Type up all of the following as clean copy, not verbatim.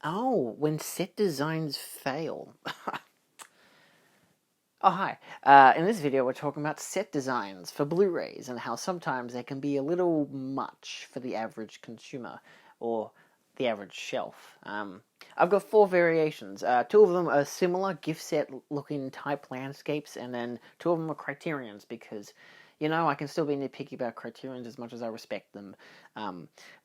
Oh, when set designs fail. Oh, hi. In this video, we're talking about set designs for Blu-rays and how sometimes they can be a little much for the average consumer or the average shelf. I've got four variations. Two of them are similar gift set looking type landscapes, and then two of them are criterions because, I can still be nitpicky about criterions as much as I respect them.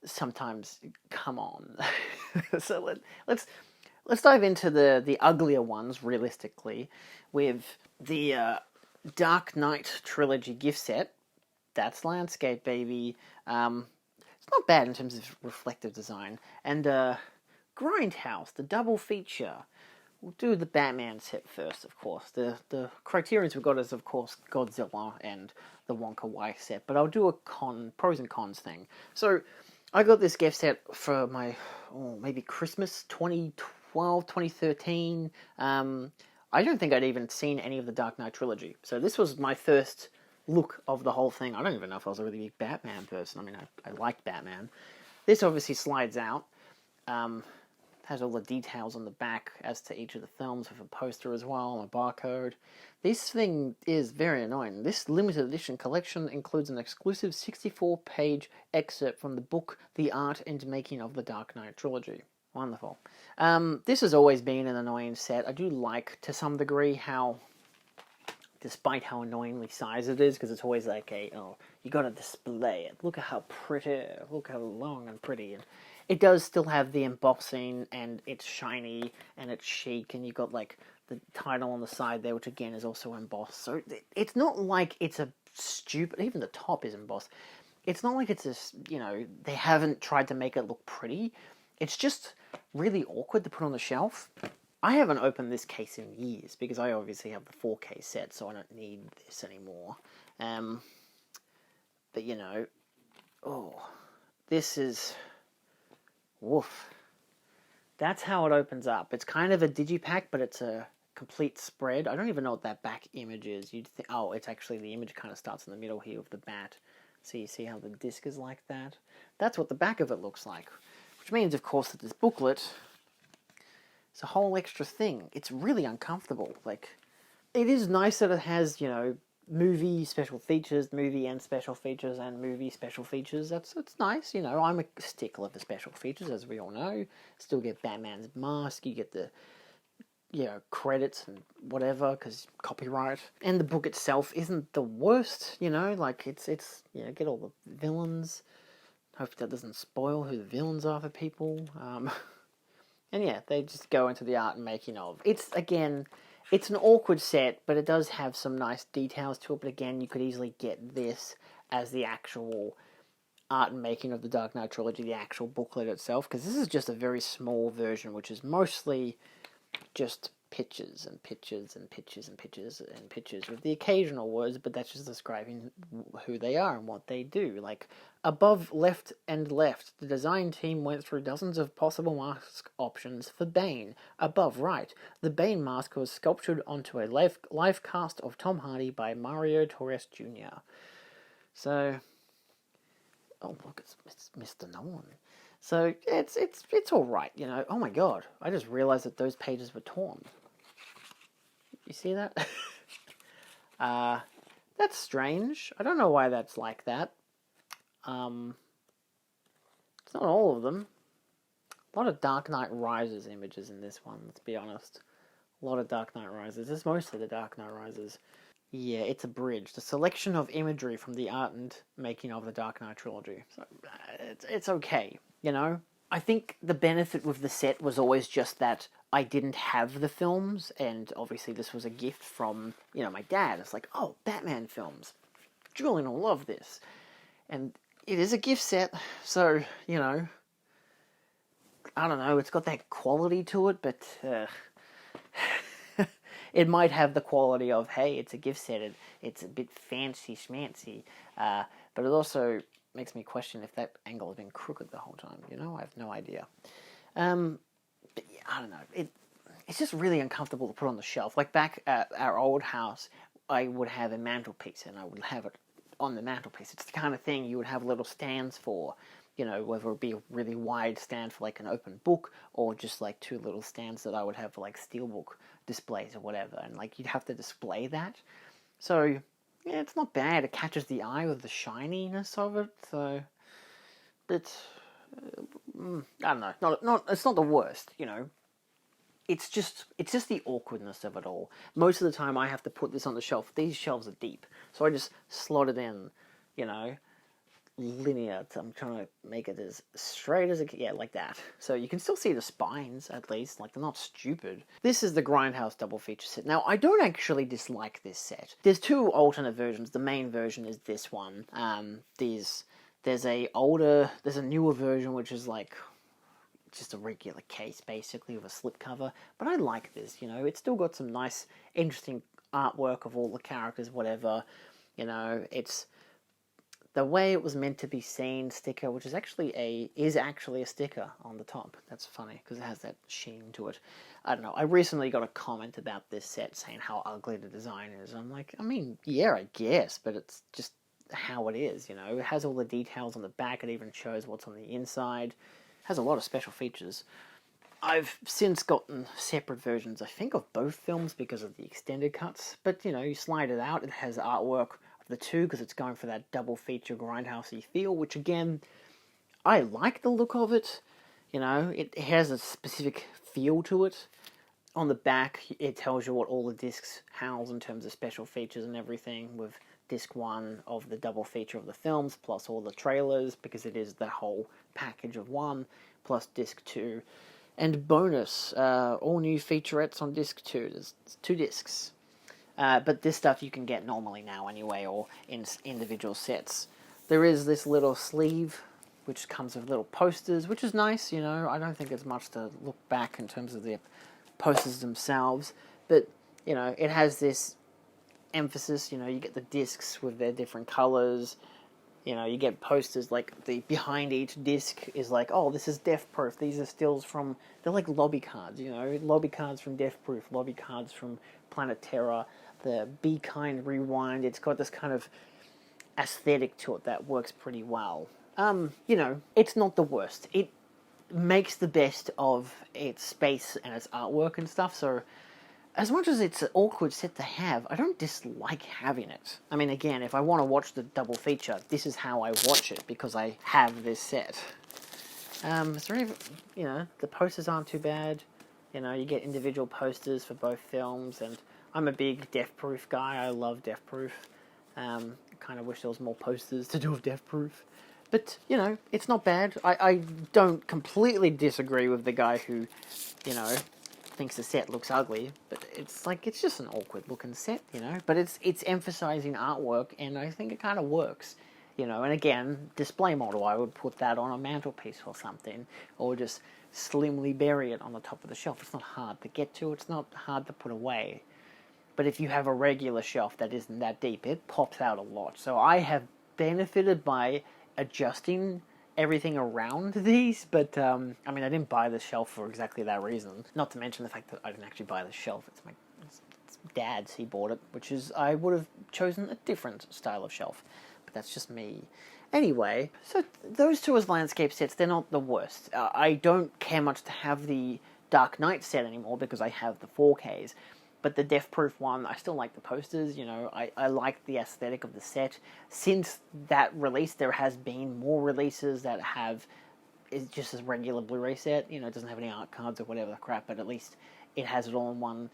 Sometimes, come on. So let's dive into the uglier ones realistically, with the Dark Knight trilogy gift set. That's landscape, baby. It's not bad in terms of reflective design. And Grindhouse, the double feature. We'll do the Batman set first, of course. The criterions we've got is, of course, Godzilla and the Wonka Wai set. But I'll do a pros and cons thing. So I got this gift set for my, maybe Christmas 2012, 2013. I don't think I'd even seen any of the Dark Knight trilogy. So this was my first look of the whole thing. I don't even know if I was a really big Batman person. I mean, I liked Batman. This obviously slides out. Has all the details on the back as to each of the films with a poster as well, a barcode. This thing is very annoying. This limited edition collection includes an exclusive 64-page excerpt from the book The Art and Making of the Dark Knight Trilogy. Wonderful. This has always been an annoying set. I do like, to some degree, how, despite how annoyingly sized it is, because it's always like you gotta display it. Look at how pretty, look how long and pretty. And it does still have the embossing, and it's shiny, and it's chic, and you've got, like, the title on the side there, which, again, is also embossed. So it's not like it's a stupid... Even the top is embossed. It's not like it's this, they haven't tried to make it look pretty. It's just really awkward to put on the shelf. I haven't opened this case in years, because I obviously have the 4K set, so I don't need this anymore. But, this is... Woof. That's how it opens up. It's kind of a digipack, but it's a complete spread. I don't even know what that back image is. You'd think, it's actually the image kind of starts in the middle here with the bat. So you see how the disc is like that? That's what the back of it looks like. Which means, of course, that this booklet is a whole extra thing. It's really uncomfortable. Like, it is nice that it has, movie special features, movie and special features, and movie special features. That's nice, I'm a stickler for special features, as we all know. Still get Batman's mask, you get the, credits and whatever, because copyright. And the book itself isn't the worst, like, it's get all the villains. Hope that doesn't spoil who the villains are for people. And yeah, they just go into the art and making of. It's an awkward set, but it does have some nice details to it. But again, you could easily get this as the actual art and making of the Dark Knight trilogy, the actual booklet itself, because this is just a very small version, which is mostly just pictures and pictures and pictures and pictures and pictures with the occasional words, but that's just describing who they are and what they do. Like, above left and left, the design team went through dozens of possible mask options for Bane. Above right, the Bane mask was sculptured onto a live cast of Tom Hardy by Mario Torres Jr. So, oh look, it's Mr. Nolan. So it's all right, Oh my god, I just realized that those pages were torn. You see that? That's strange. I don't know why that's like that. It's not all of them. A lot of Dark Knight Rises images in this one, let's be honest. A lot of Dark Knight Rises. It's mostly the Dark Knight Rises. Yeah, it's a bridge. The selection of imagery from the art and making of the Dark Knight trilogy. So, it's okay, I think the benefit with the set was always just that I didn't have the films, and obviously this was a gift from, my dad. It's like, oh, Batman films. Julian will love this. And it is a gift set, so, I don't know, it's got that quality to it, but it might have the quality of, hey, it's a gift set, it's a bit fancy schmancy, but it also makes me question if that angle has been crooked the whole time, I have no idea. But yeah, I don't know, it's just really uncomfortable to put on the shelf. Like back at our old house, I would have a mantelpiece, and I would have it on the mantelpiece. It's the kind of thing you would have little stands for, you know, whether it be a really wide stand for like an open book, or just like two little stands that I would have for like steelbook displays or whatever, and like you'd have to display that. So yeah, it's not bad. It catches the eye with the shininess of it. So it's I don't know, not it's not the worst, you know. It's just the awkwardness of it all. Most of the time, I have to put this on the shelf. These shelves are deep, so I just slot it in, you know, linear. I'm trying to make it as straight as it can, yeah, like that. So you can still see the spines, at least, like they're not stupid. This is the Grindhouse double feature set. Now, I don't actually dislike this set. There's two alternate versions. The main version is this one. There's a newer version which is like just a regular case, basically, with a slipcover. But I like this, you know. It's still got some nice, interesting artwork of all the characters, whatever. You know, it's the way it was meant to be seen sticker, which is actually a sticker on the top. That's funny, because it has that sheen to it. I don't know. I recently got a comment about this set saying how ugly the design is. I'm like, I mean, yeah, I guess, but it's just how it is, you know. It has all the details on the back. It even shows what's on the inside. Has a lot of special features. I've since gotten separate versions, I think, of both films because of the extended cuts. But, you know, you slide it out, it has artwork of the two because it's going for that double feature grindhousey feel, which, again, I like the look of it. You know, it has a specific feel to it. On the back, it tells you what all the discs house in terms of special features and everything, with disc 1 of the double feature of the films, plus all the trailers, because it is the whole package of one, plus disc 2. And bonus, all new featurettes on disc 2. There's 2 discs. But this stuff you can get normally now anyway, or in individual sets. There is this little sleeve, which comes with little posters, which is nice, you know. I don't think it's much to look back in terms of the posters themselves, but, you know, it has this emphasis, you know, you get the discs with their different colors, you know, you get posters, like, the behind each disc is like, oh, this is Death Proof, these are stills from, they're like lobby cards, you know, lobby cards from Death Proof, lobby cards from Planet Terror, the Be Kind Rewind. It's got this kind of aesthetic to it that works pretty well. You know, it's not the worst. It makes the best of its space and its artwork and stuff, so as much as it's an awkward set to have, I don't dislike having it. I mean, again, if I want to watch the double feature, this is how I watch it, because I have this set. Is there any, you know, the posters aren't too bad. You know, you get individual posters for both films, and I'm a big Death Proof guy. I love Death Proof. Kind of wish there was more posters to do with Death Proof. But, you know, it's not bad. I don't completely disagree with the guy who, you know, thinks the set looks ugly, but it's like, it's just an awkward looking set, you know, but it's emphasizing artwork, and I think it kind of works, you know. And again, display model, I would put that on a mantelpiece or something, or just slimly bury it on the top of the shelf. It's not hard to get to, it's not hard to put away, but if you have a regular shelf that isn't that deep, it pops out a lot. So I have benefited by adjusting everything around these, but I mean, I didn't buy the shelf for exactly that reason. Not to mention the fact that I didn't actually buy the shelf. It's Dad's. He bought it, which is, I would have chosen a different style of shelf, but that's just me. Anyway, so those two as landscape sets, they're not the worst. I don't care much to have the Dark Knight set anymore because I have the 4Ks. But the Death Proof one, I still like the posters, you know, I like the aesthetic of the set. Since that release, there has been more releases that have, it's just a regular Blu-ray set, you know, it doesn't have any art cards or whatever the crap, but at least it has it all in one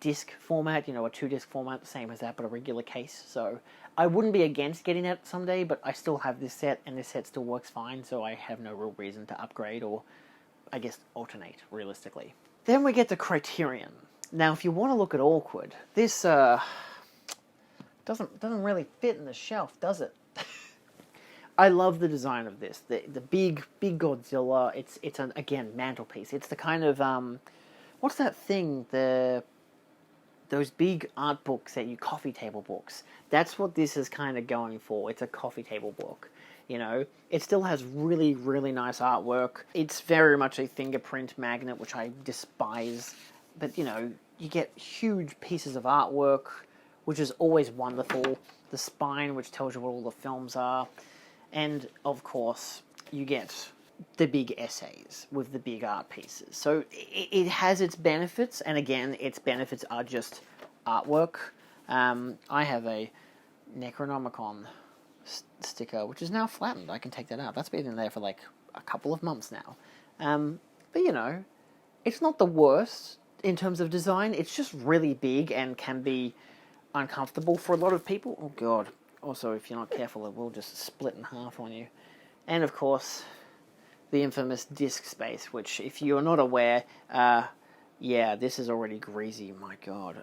disc format, you know, a 2-disc format, the same as that, but a regular case. So I wouldn't be against getting that someday, but I still have this set, and this set still works fine, so I have no real reason to upgrade or, I guess, alternate, realistically. Then we get to Criterion. Now, if you want to look at awkward, this doesn't really fit in the shelf, does it? I love the design of this. The big Godzilla. It's an, again, mantelpiece. It's the kind of what's that thing? Those big art books that you coffee table books. That's what this is kind of going for. It's a coffee table book. You know, it still has really, really nice artwork. It's very much a fingerprint magnet, which I despise. But, you know, you get huge pieces of artwork, which is always wonderful. The spine, which tells you what all the films are. And, of course, you get the big essays with the big art pieces. So it has its benefits, and again, its benefits are just artwork. I have a Necronomicon sticker, which is now flattened. I can take that out. That's been in there for like a couple of months now. But you know, it's not the worst in terms of design. It's just really big and can be uncomfortable for a lot of people. Oh god. Also, if you're not careful, it will just split in half on you. And of course, the infamous disk space, which, if you're not aware, yeah, this is already greasy, my god.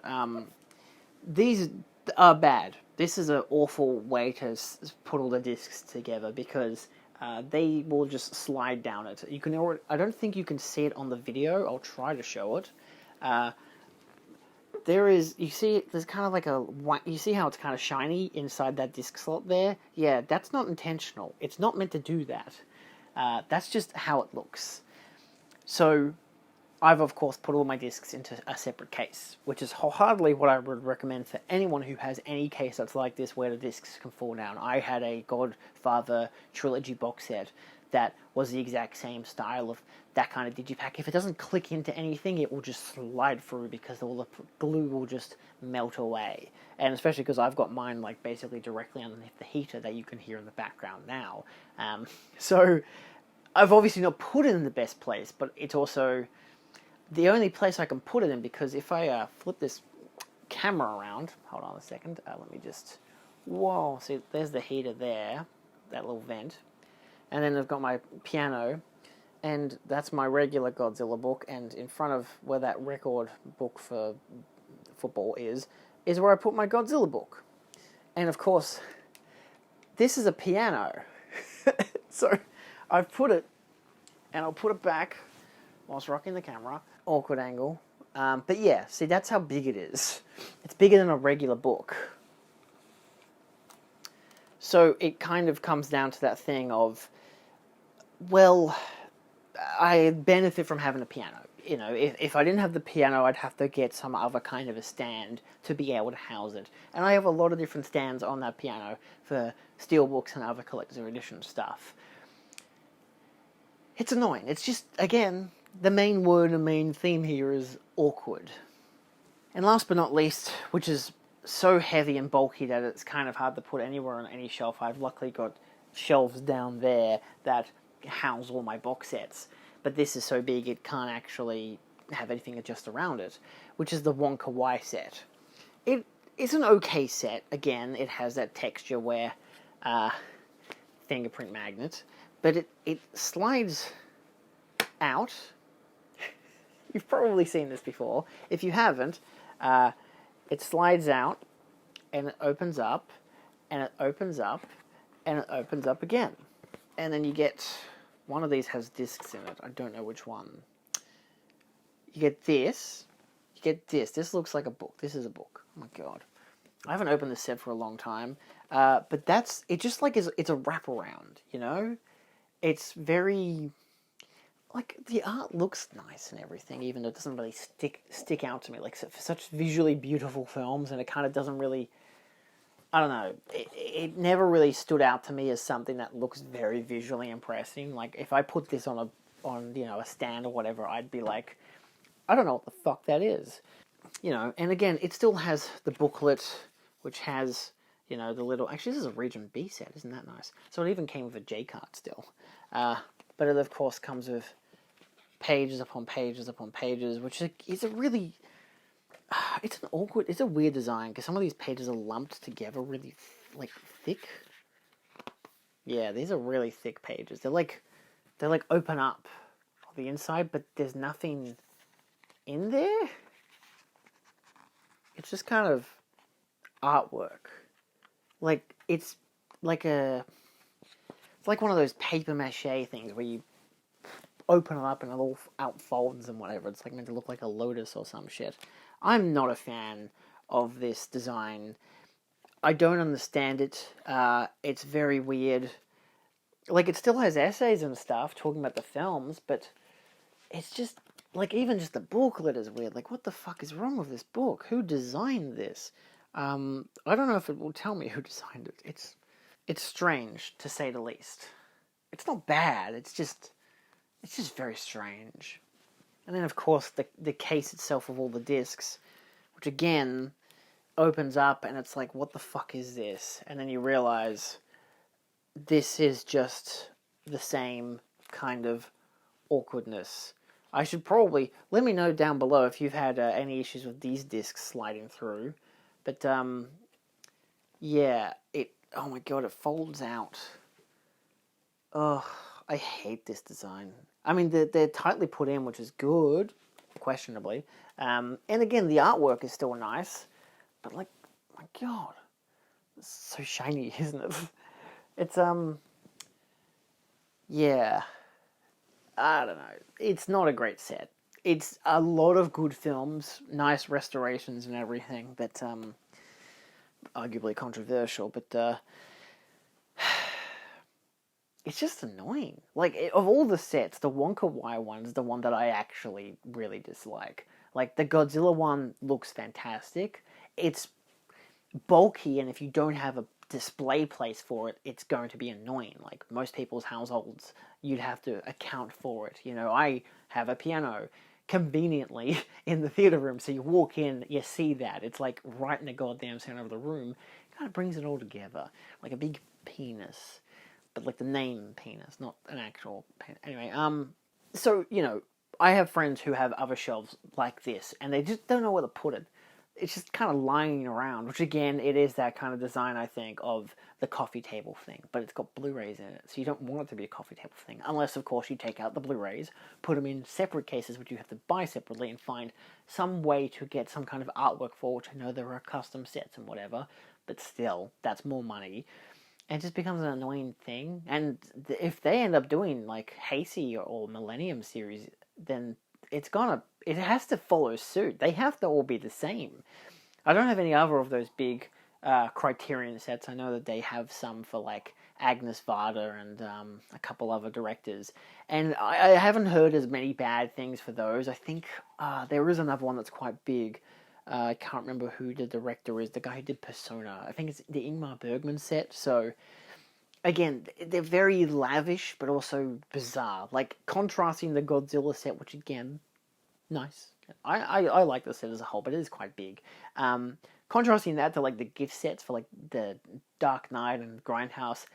These are bad. This is an awful way to put all the discs together, because they will just slide down it. You can I don't think you can see it on the video. I'll try to show it. You see, there's kind of like you see how it's kind of shiny inside that disc slot there? Yeah, that's not intentional. It's not meant to do that. That's just how it looks. So, I've of course put all my discs into a separate case, which is wholeheartedly what I would recommend for anyone who has any case that's like this where the discs can fall down. I had a Godfather trilogy box set that was the exact same style of that kind of digipack. If it doesn't click into anything, it will just slide through because all the glue will just melt away. And especially because I've got mine like basically directly underneath the heater that you can hear in the background now. So I've obviously not put it in the best place, but it's also the only place I can put it in, because if I flip this camera around, hold on a second, let me just, whoa, see, there's the heater there, that little vent, and then I've got my piano, and that's my regular Godzilla book, and in front of where that record book for football is where I put my Godzilla book. And of course, this is a piano, so I've put it, and I'll put it back whilst rocking the camera. Awkward angle. But yeah, see, that's how big it is. It's bigger than a regular book. So it kind of comes down to that thing of, well, I benefit from having a piano. You know, if I didn't have the piano, I'd have to get some other kind of a stand to be able to house it. And I have a lot of different stands on that piano for steelbooks and other collector's edition stuff. It's annoying. It's just, again, the main word and main theme here is awkward. And last but not least, which is so heavy and bulky that it's kind of hard to put anywhere on any shelf, I've luckily got shelves down there that house all my box sets. But this is so big it can't actually have anything just around it, which is the Wonka Y set. It's an okay set. Again, it has that texture where fingerprint magnet, but it slides out. You've probably seen this before. If you haven't, it slides out, and it opens up, and it opens up, and it opens up again. And then you get, one of these has discs in it. I don't know which one. You get this. You get this. This looks like a book. This is a book. Oh my god. I haven't opened this set for a long time. But it just like it's a wraparound, you know? It's very, like, the art looks nice and everything, even though it doesn't really stick out to me. Like, for such visually beautiful films, and it kind of doesn't really, I don't know, it never really stood out to me as something that looks very visually impressive. Like, if I put this on a stand or whatever, I'd be like, I don't know what the fuck that is. You know, and again, it still has the booklet, which has, you know, the little, actually this is a Region B set, isn't that nice? So it even came with a J card still. But it of course comes with pages upon pages upon pages, which is a really, it's a weird design, because some of these pages are lumped together really, like, thick. Yeah, these are really thick pages. They're like open up on the inside, but there's nothing in there. It's just kind of artwork. Like, it's like one of those paper mache things where you open it up and it all outfolds and whatever. It's like meant to look like a lotus or some shit. I'm not a fan of this design. I don't understand it. It's very weird. Like, it still has essays and stuff talking about the films, but it's just, like, even just the booklet is weird. Like, what the fuck is wrong with this book? Who designed this? I don't know if it will tell me who designed it. It's strange, to say the least. It's not bad, it's just very strange. And then, of course, the case itself of all the discs, which again opens up and it's like, what the fuck is this? And then you realize this is just the same kind of awkwardness. I should probably let me know down below if you've had any issues with these discs sliding through. But yeah, oh my god, it folds out. Ugh, I hate this design. I mean, they're tightly put in, which is good, questionably. And again, the artwork is still nice, but like, my god, it's so shiny, isn't it? It's yeah, I don't know. It's not a great set. It's a lot of good films, nice restorations and everything, but arguably controversial. But it's just annoying. Like, of all the sets, the Wonka Wai one is the one that I actually really dislike. Like, the Godzilla one looks fantastic. It's bulky, and if you don't have a display place for it, it's going to be annoying. Like, most people's households, you'd have to account for it. You know, I have a piano conveniently in the theater room, so you walk in, you see that. It's like right in the goddamn center of the room. It kind of brings it all together. Like a big penis. But like the name penis, not an actual penis. Anyway, so, you know, I have friends who have other shelves like this, and they just don't know where to put it. It's just kind of lying around, which again, it is that kind of design, I think, of the coffee table thing, but it's got Blu-rays in it, so you don't want it to be a coffee table thing, unless, of course, you take out the Blu-rays, put them in separate cases, which you have to buy separately, and find some way to get some kind of artwork for, which I know there are custom sets and whatever, but still, that's more money. And it just becomes an annoying thing, and if they end up doing, like, Hasey or Millennium series, then it has to follow suit. They have to all be the same. I don't have any other of those big Criterion sets. I know that they have some for like Agnes Varda and a couple other directors, and I haven't heard as many bad things for those. I think there is another one that's quite big. I can't remember who the director is. The guy who did Persona. I think it's the Ingmar Bergman set. So again, they're very lavish, but also bizarre. Like, contrasting the Godzilla set, which again, nice. I like the set as a whole, but it is quite big. Contrasting that to like the gift sets for like the Dark Knight and Grindhouse,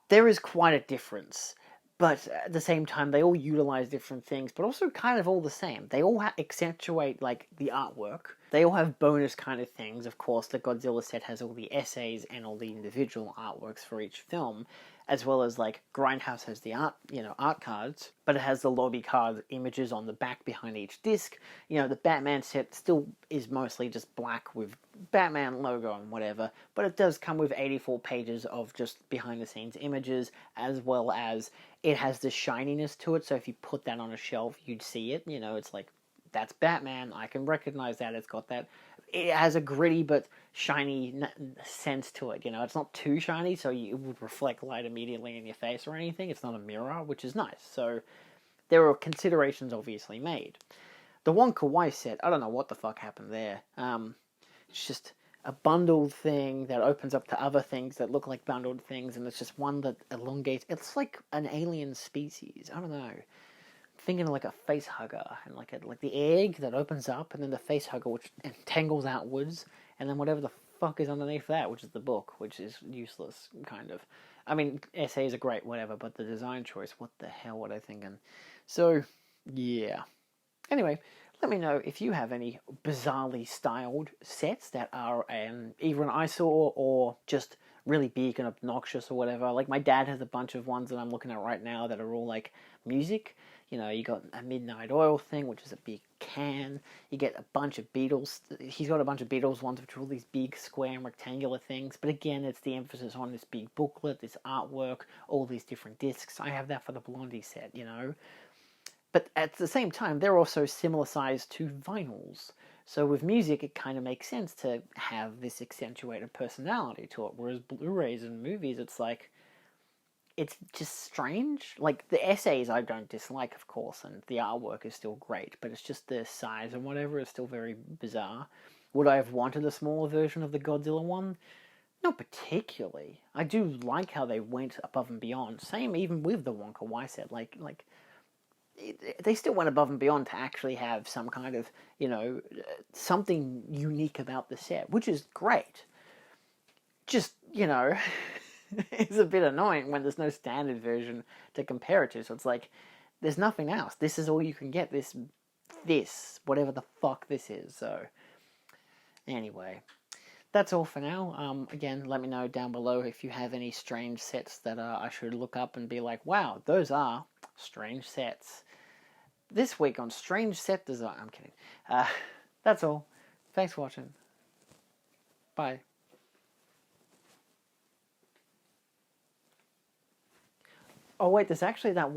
there is quite a difference. But at the same time, they all utilize different things, but also kind of all the same. They all accentuate, like, the artwork. They all have bonus kind of things. Of course, the Godzilla set has all the essays and all the individual artworks for each film, as well as, like, Grindhouse has the art cards, but it has the lobby card images on the back behind each disc. You know, the Batman set still is mostly just black with Batman logo and whatever, but it does come with 84 pages of just behind-the-scenes images, as well as it has the shininess to it, so if you put that on a shelf, you'd see it. You know, it's like, that's Batman, I can recognize that, it's got that. It has a gritty but shiny sense to it, you know, it's not too shiny, so it would reflect light immediately in your face or anything. It's not a mirror, which is nice, so there are considerations obviously made. The Wonka Wai set, I don't know what the fuck happened there. It's just a bundled thing that opens up to other things that look like bundled things, and it's just one that elongates. It's like an alien species. I don't know. I'm thinking of like a face hugger, and like the egg that opens up, and then the face hugger which entangles outwards, and then whatever the fuck is underneath that, which is the book, which is useless, kind of. I mean, essays are great, whatever, but the design choice, what the hell were they thinking? So, yeah. Anyway, let me know if you have any bizarrely styled sets that are either an eyesore or just really big and obnoxious or whatever. Like, my dad has a bunch of ones that I'm looking at right now that are all like music. You know, you got a Midnight Oil thing, which is a big can. You get a bunch of Beatles. He's got a bunch of Beatles ones, which are all these big square and rectangular things. But again, it's the emphasis on this big booklet, this artwork, all these different discs. I have that for the Blondie set, you know. But at the same time, they're also similar size to vinyls. So with music, it kind of makes sense to have this accentuated personality to it. Whereas Blu-rays and movies, it's like, it's just strange. Like, the essays I don't dislike, of course, and the artwork is still great, but it's just the size and whatever is still very bizarre. Would I have wanted a smaller version of the Godzilla one? Not particularly. I do like how they went above and beyond. Same even with the Wonka Wai set. They still went above and beyond to actually have some kind of, something unique about the set, which is great. Just, it's a bit annoying when there's no standard version to compare it to. So it's like, there's nothing else. This is all you can get. This, whatever the fuck this is. So, anyway, that's all for now. Again, let me know down below if you have any strange sets that I should look up and be like, wow, those are strange sets. This week on Strange Set Design. I'm kidding. That's all. Thanks for watching. Bye. Oh wait, there's actually that